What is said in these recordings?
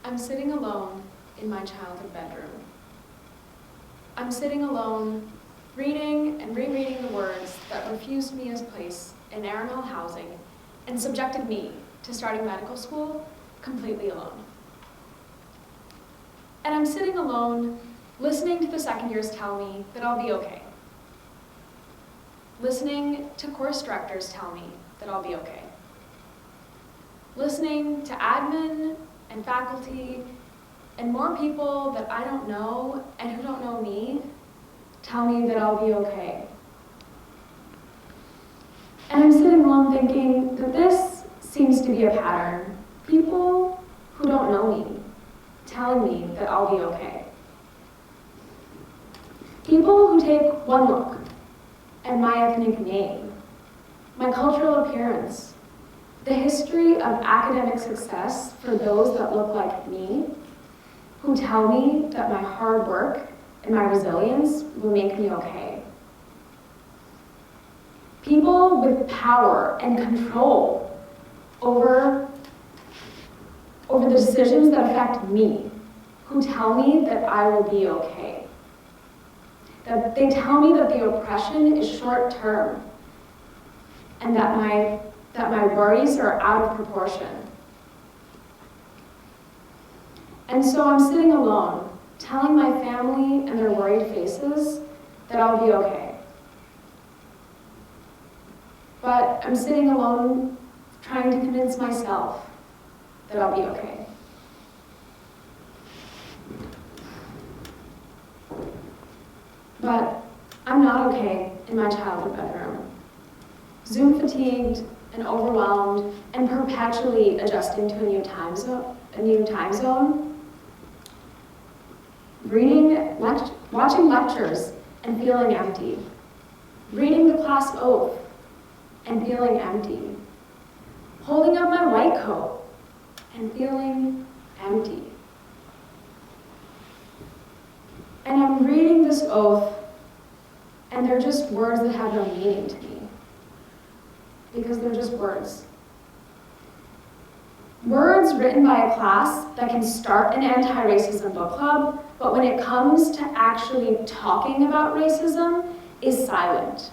I'm sitting alone in my childhood bedroom. I'm sitting alone, reading and rereading the words that refused me a place in Arenal housing and subjected me to starting medical school completely alone. And I'm sitting alone, listening to the second years tell me that I'll be okay. Listening to course directors tell me that I'll be okay. Listening to admin and faculty and more people that I don't know and who don't know me tell me that I'll be okay. And I'm sitting alone thinking that this seems to be a pattern. People who don't know me telling me that I'll be okay. People who take one look at my ethnic name, my cultural appearance, the history of academic success for those that look like me, who tell me that my hard work and my resilience will make me okay. People with power and control over the decisions that affect me, who tell me that I will be okay. That they tell me that the oppression is short term and that my worries are out of proportion. And so I'm sitting alone, telling my family and their worried faces that I'll be okay. But I'm sitting alone, trying to convince myself that I'll be okay. But I'm not okay in my childhood bedroom. Zoom fatigued and overwhelmed and perpetually adjusting to a new time zone. Watching lectures and feeling empty. Reading the class oath and feeling empty. Holding up my white coat and feeling empty. And I'm reading this oath, and they're just words that have no meaning to me. Because they're just words. Words written by a class that can start an anti-racism book club, but when it comes to actually talking about racism, is silent.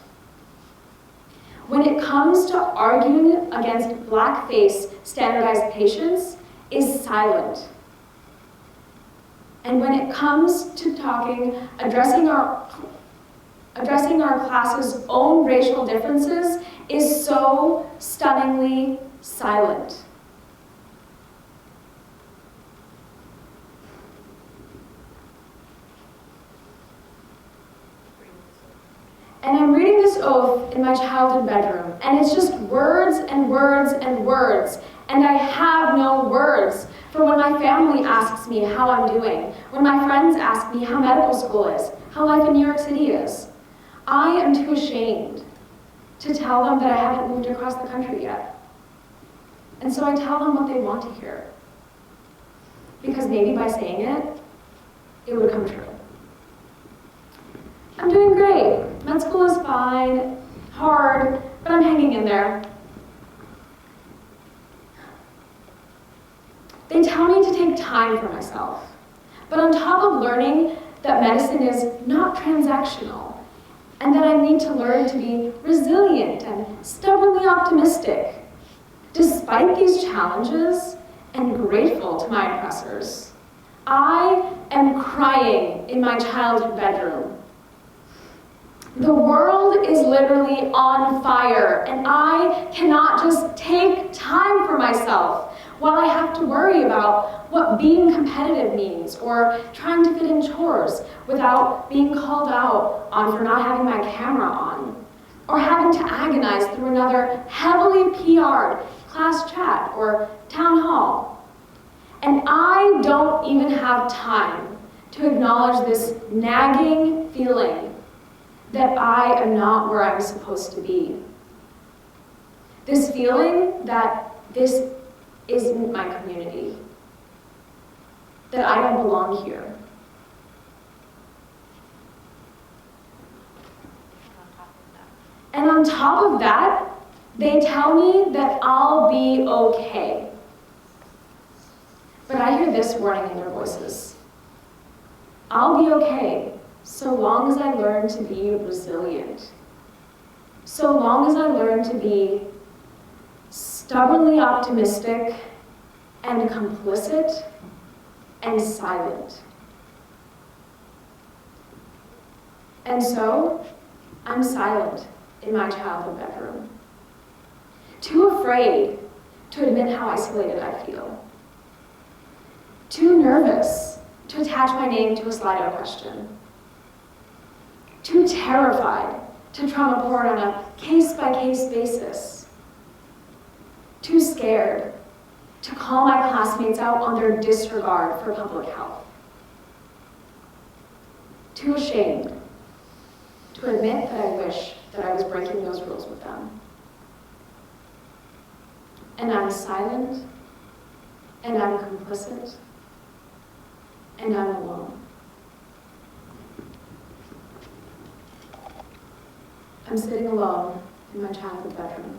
When it comes to arguing against blackface standardized patients, is silent. And when it comes to addressing our class's own racial differences, is so stunningly silent. And I'm reading this oath in my childhood bedroom, and it's just words and words and words, and I have no words for when my family asks me how I'm doing, when my friends ask me how medical school is, how life in New York City is. I am too ashamed to tell them that I haven't moved across the country yet. And so I tell them what they want to hear. Because maybe by saying it, it would come true. I'm doing great. Med school is fine, hard, but I'm hanging in there. They tell me to take time for myself. But on top of learning that medicine is not transactional, and that I need to learn to be resilient and stubbornly optimistic, despite these challenges and grateful to my oppressors, I am crying in my childhood bedroom. The world is literally on fire, and I cannot just take time for myself while I have to worry about what being competitive means or trying to fit in chores without being called out on for not having my camera on, or having to agonize through another heavily PR'd class chat or town hall. And I don't even have time to acknowledge this nagging feeling that I am not where I'm supposed to be. This feeling that this isn't my community, that I don't belong here. And on top of that, they tell me that I'll be okay. But I hear this warning in their voices. I'll be okay so long as I learn to be resilient. So long as I learn to be stubbornly optimistic and complicit and silent. And so, I'm silent in my childhood bedroom. Too afraid to admit how isolated I feel. Too nervous to attach my name to a Slido question. Too terrified to trauma porn on a case-by-case basis. Too scared to call my classmates out on their disregard for public health. Too ashamed to admit that I wish that I was breaking those rules with them. And I'm silent, and I'm complicit, and I'm alone. I'm sitting alone in my childhood bedroom.